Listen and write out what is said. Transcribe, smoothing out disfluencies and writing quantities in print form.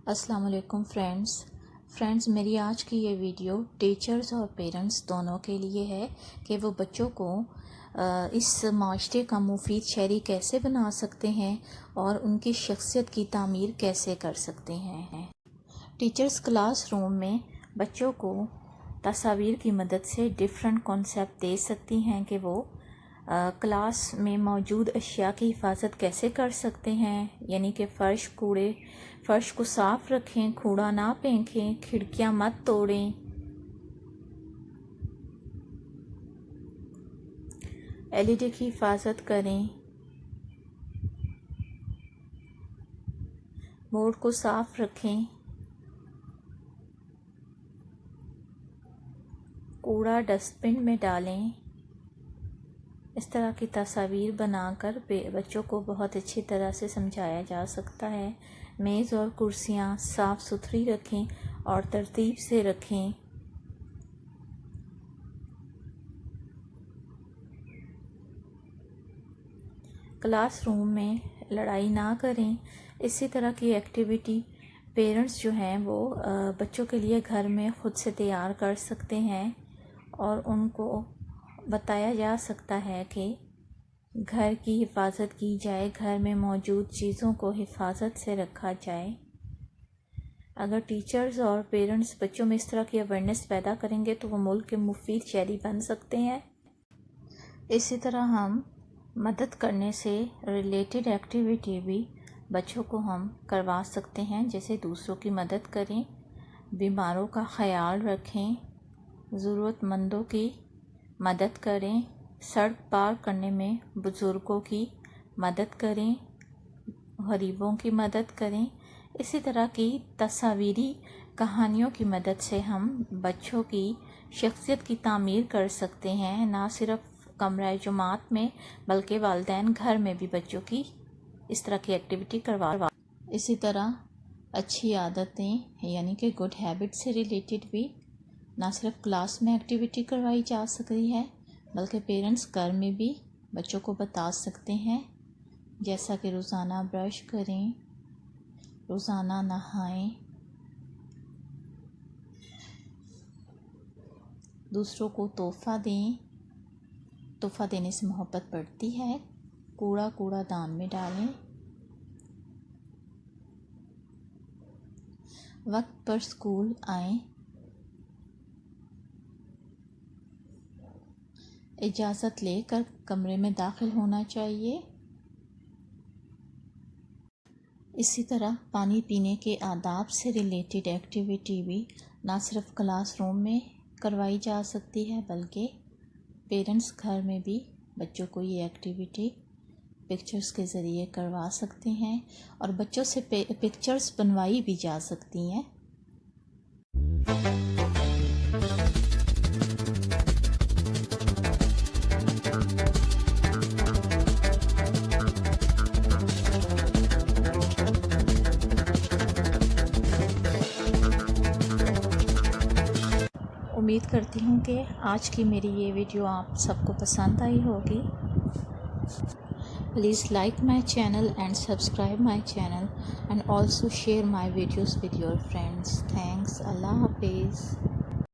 السلام علیکم فرینڈز میری آج کی یہ ویڈیو ٹیچرز اور پیرنٹس دونوں کے لیے ہے کہ وہ بچوں کو اس معاشرے کا مفید شہری کیسے بنا سکتے ہیں اور ان کی شخصیت کی تعمیر کیسے کر سکتے ہیں۔ ٹیچرز کلاس روم میں بچوں کو تصاویر کی مدد سے ڈیفرنٹ کانسیپٹ دے سکتی ہیں کہ وہ کلاس میں موجود اشیاء کی حفاظت کیسے کر سکتے ہیں، یعنی کہ فرش کو صاف رکھیں، کوڑا نہ پھینکیں، کھڑکیاں مت توڑیں، LED کی حفاظت کریں، بورڈ کو صاف رکھیں، کوڑا ڈسٹ بن میں ڈالیں۔ اس طرح کی تصاویر بنا کر بچوں کو بہت اچھی طرح سے سمجھایا جا سکتا ہے۔ میز اور کرسیاں صاف ستھری رکھیں اور ترتیب سے رکھیں۔ کلاس روم میں لڑائی نہ کریں۔ اسی طرح کی ایکٹیویٹی پیرنٹس جو ہیں وہ بچوں کے لیے گھر میں خود سے تیار کر سکتے ہیں اور ان کو بتایا جا سکتا ہے کہ گھر کی حفاظت کی جائے، گھر میں موجود چیزوں کو حفاظت سے رکھا جائے۔ اگر ٹیچرز اور پیرنٹس بچوں میں اس طرح کی اویئرنیس پیدا کریں گے تو وہ ملک کے مفید شہری بن سکتے ہیں۔ اسی طرح ہم مدد کرنے سے ریلیٹڈ ایکٹیویٹی بھی بچوں کو ہم کروا سکتے ہیں، جیسے دوسروں کی مدد کریں، بیماروں کا خیال رکھیں، ضرورت مندوں کی مدد کریں، سڑک پار کرنے میں بزرگوں کی مدد کریں، غریبوں کی مدد کریں۔ اسی طرح کی تصاویری کہانیوں کی مدد سے ہم بچوں کی شخصیت کی تعمیر کر سکتے ہیں، نہ صرف کمرہ جماعت میں بلکہ والدین گھر میں بھی بچوں کی اس طرح کی ایکٹیویٹی کروا۔ اسی طرح اچھی عادتیں یعنی کہ گڈ ہیبٹ سے ریلیٹڈ بھی نہ صرف کلاس میں ایکٹیویٹی کروائی جا سکتی ہے بلکہ پیرنٹس گھر میں بھی بچوں کو بتا سکتے ہیں، جیسا کہ روزانہ برش کریں، روزانہ نہائیں، دوسروں کو تحفہ دیں، تحفہ دینے سے محبت بڑھتی ہے، کوڑا دان میں ڈالیں، وقت پر اسکول آئیں، اجازت لے کر کمرے میں داخل ہونا چاہیے۔ اسی طرح پانی پینے کے آداب سے ریلیٹڈ ایکٹیویٹی بھی نہ صرف کلاس روم میں کروائی جا سکتی ہے بلکہ پیرنٹس گھر میں بھی بچوں کو یہ ایکٹیویٹی پکچرز کے ذریعے کروا سکتے ہیں اور بچوں سے پکچرز بنوائی بھی جا سکتی ہیں۔ امید کرتی ہوں کہ آج کی میری یہ ویڈیو آپ سب کو پسند آئی ہوگی۔ Please like my channel and subscribe my channel and also share my videos with your friends. Thanks. اللہ حافظ۔